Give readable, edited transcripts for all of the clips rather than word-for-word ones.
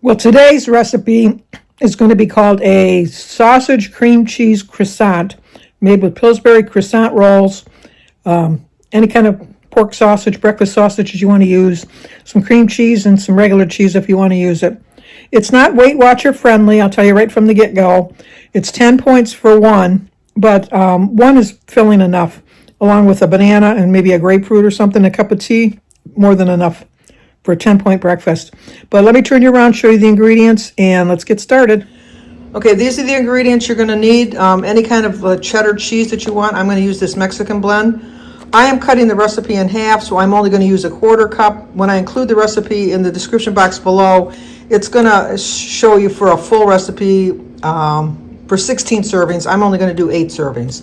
Well, today's recipe is going to be called a sausage cream cheese croissant made with Pillsbury croissant rolls, any kind of pork sausage, breakfast sausages you want to use, some cream cheese and some regular cheese if you want to use it. It's not Weight Watcher friendly, I'll tell you right from the get-go. It's 10 points for one, but one is filling enough, along with a banana and maybe a grapefruit or something, a cup of tea, more than enough for a 10-point breakfast. But let me turn you around, show you the ingredients, and let's get started. Okay, these are the ingredients you're going to need. Any kind of cheddar cheese that you want. I'm going to use this Mexican blend. I am cutting the recipe in half, so I'm only going to use a quarter cup. When I include the recipe in the description box below, it's going to show you for a full recipe for 16 servings. I'm only going to do 8 servings.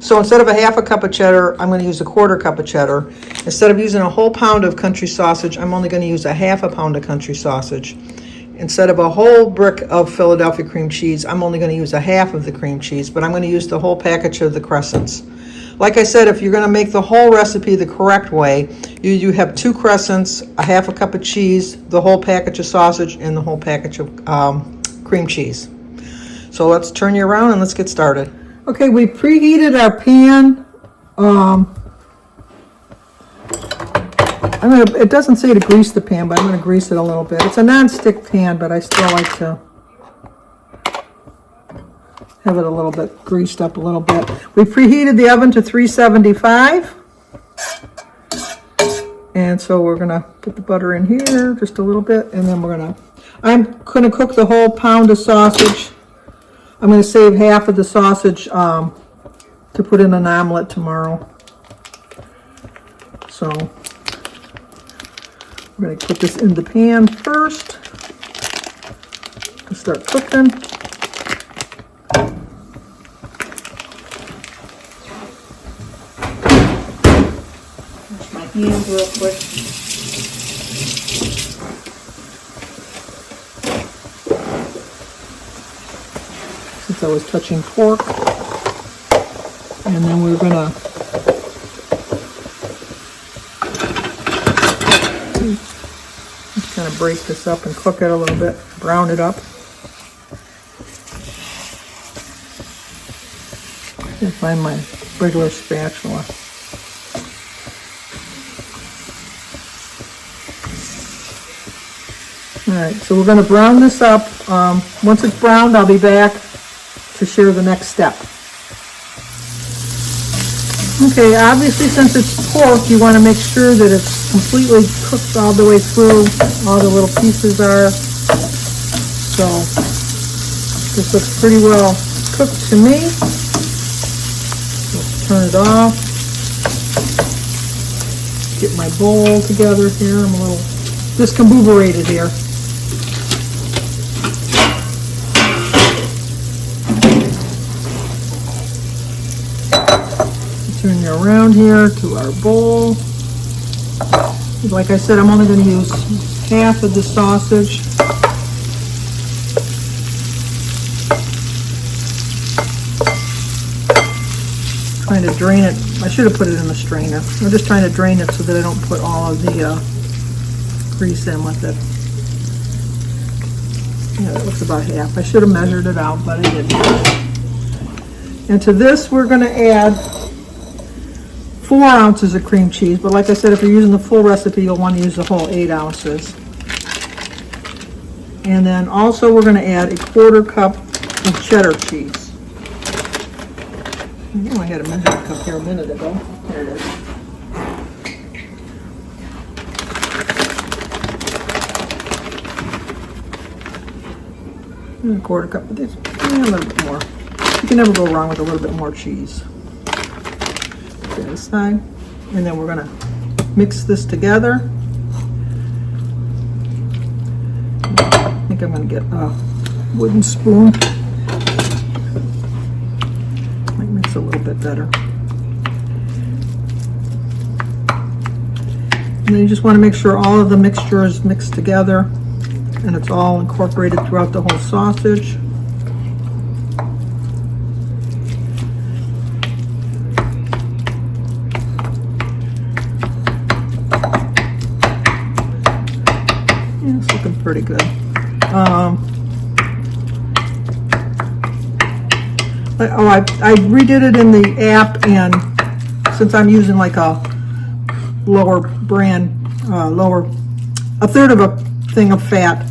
So instead of a half a cup of cheddar, I'm going to use a quarter cup of cheddar. Instead of using a whole pound of country sausage, I'm only going to use a half a pound of country sausage. Instead of a whole brick of Philadelphia cream cheese, I'm only going to use a half of the cream cheese, but I'm going to use the whole package of the Crescents. Like I said, if you're going to make the whole recipe the correct way, you have 2 Crescents, a half a cup of cheese, the whole package of sausage, and the whole package of cream cheese. So let's turn you around and let's get started. Okay, we preheated our pan. It doesn't say to grease the pan, but I'm going to grease it a little bit. It's a non-stick pan, but I still like to have it a little bit greased up a little bit. We preheated the oven to 375. And so we're going to put the butter in here just a little bit, and then I'm going to cook the whole pound of sausage. I'm going to save half of the sausage to put in an omelet tomorrow. So we're going to put this in the pan first and start cooking. Wash my hands real quick. I was touching pork, and then we're gonna just kind of break this up and cook it a little bit, brown it up. Can't find my regular spatula. All right, so we're going to brown this up. Once it's browned, I'll be back to share the next step. Okay, obviously since it's pork, you want to make sure that it's completely cooked all the way through, all the little pieces are. So this looks pretty well cooked to me. Let's turn it off. Get my bowl together here. I'm a little discombobulated here. Turn you around here to our bowl. Like I said, I'm only going to use half of the sausage. Trying to drain it. I should have put it in the strainer. I'm just trying to drain it so that I don't put all of the grease in with it. Yeah, that looks about half. I should have measured it out, but I didn't. And to this, we're going to add 4 ounces of cream cheese, but like I said, if you're using the full recipe, you'll want to use the whole 8 ounces. And then also we're going to add a quarter cup of cheddar cheese. I know I had a measuring cup here a minute ago. There it is. And a quarter cup of this, and a little bit more. You can never go wrong with a little bit more cheese. This side, and then we're going to mix this together. I think I'm going to get a wooden spoon. Might mix a little bit better. And then you just want to make sure all of the mixture is mixed together and it's all incorporated throughout the whole sausage. Yeah, it's looking pretty good. I redid it in the app, and since I'm using like a lower brand, a third of a thing of fat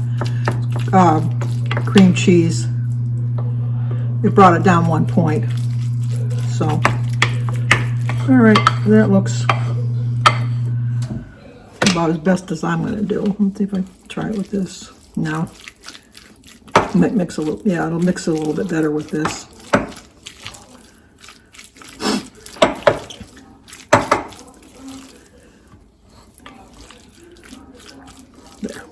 cream cheese, it brought it down 1 point. So, all right, that looks about as best as I'm going to do. Let's see if I try it with this. No, might mix a little. Yeah, it'll mix it a little bit better with this. There.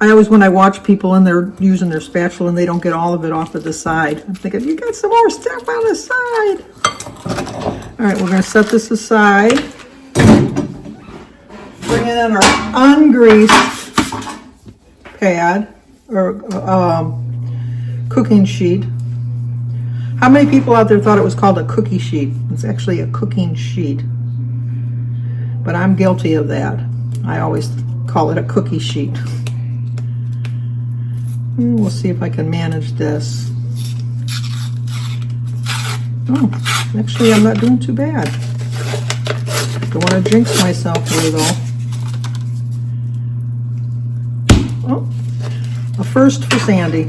I always, when I watch people and they're using their spatula and they don't get all of it off of the side, I'm thinking, you got some more stuff on the side. All right, we're going to set this aside. Bring in our ungreased pad or cooking sheet. How many people out there thought it was called a cookie sheet? It's actually a cooking sheet. But I'm guilty of that. I always call it a cookie sheet. We'll see if I can manage this. Oh, actually I'm not doing too bad. Don't want to jinx myself here though. Oh, a first for Sandy.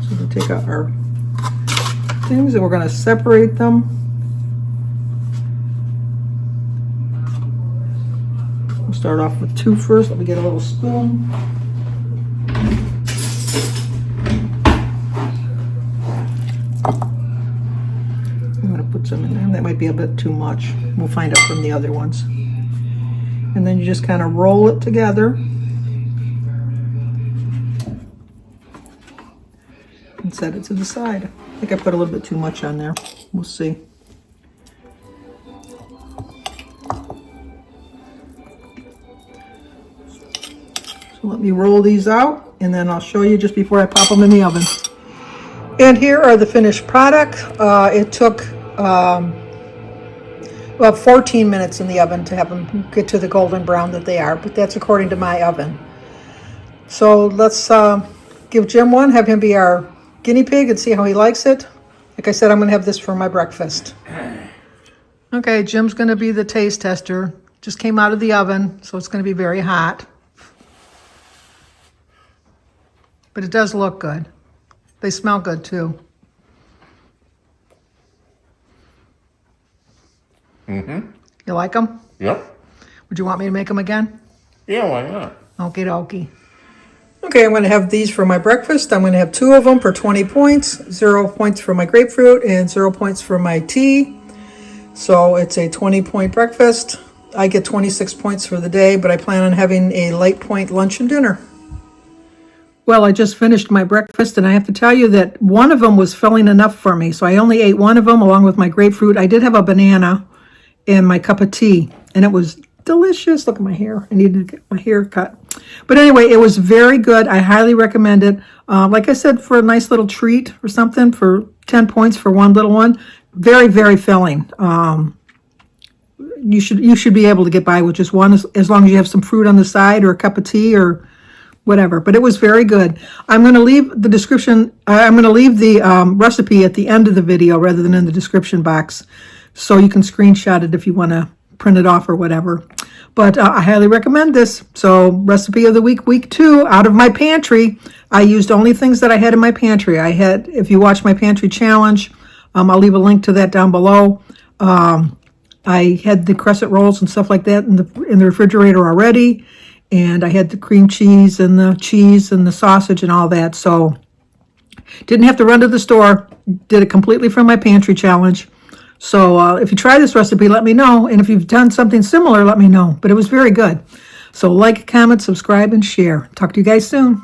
So we'll take out our things and we're going to separate them. We'll start off with 2 first. Let me get a little spoon. I'm going to put some in there. That might be a bit too much. We'll find out from the other ones. And then you just kind of roll it together. And set it to the side. I think I put a little bit too much on there. We'll see. So let me roll these out, and then I'll show you just before I pop them in the oven. And here are the finished product. It took about 14 minutes in the oven to have them get to the golden brown that they are, but that's according to my oven. So let's give Jim one, have him be our guinea pig and see how he likes it. Like I said, I'm going to have this for my breakfast. Okay, Jim's going to be the taste tester. Just came out of the oven, so it's going to be very hot. But it does look good. They smell good too. Mm-hmm. You like them? Yep. Would you want me to make them again? Yeah, why not? Okie dokie. Okay, I'm going to have these for my breakfast. I'm going to have 2 of them for 20 points, 0 points for my grapefruit, and 0 points for my tea. So it's a 20-point breakfast. I get 26 points for the day, but I plan on having a light point lunch and dinner. Well, I just finished my breakfast, and I have to tell you that one of them was filling enough for me. So I only ate one of them along with my grapefruit. I did have a banana and my cup of tea, and it was delicious. Look at my hair. I needed to get my hair cut. But anyway, it was very good. I highly recommend it. Like I said, for a nice little treat or something, for 10 points for one little one. Very, very filling. You should be able to get by with just one as long as you have some fruit on the side or a cup of tea or whatever. But it was very good. I'm going to leave the description. I'm going to leave the recipe at the end of the video rather than in the description box, so you can screenshot it if you want to print it off or whatever. But I highly recommend this. So recipe of the week 2, out of my pantry. I used only things that I had in my pantry. I had, if you watch my pantry challenge, I'll leave a link to that down below. I had the crescent rolls and stuff like that in the refrigerator already. And I had the cream cheese and the sausage and all that. So didn't have to run to the store. Did it completely from my pantry challenge. So if you try this recipe, let me know. And if you've done something similar, let me know. But it was very good. So like, comment, subscribe, and share. Talk to you guys soon.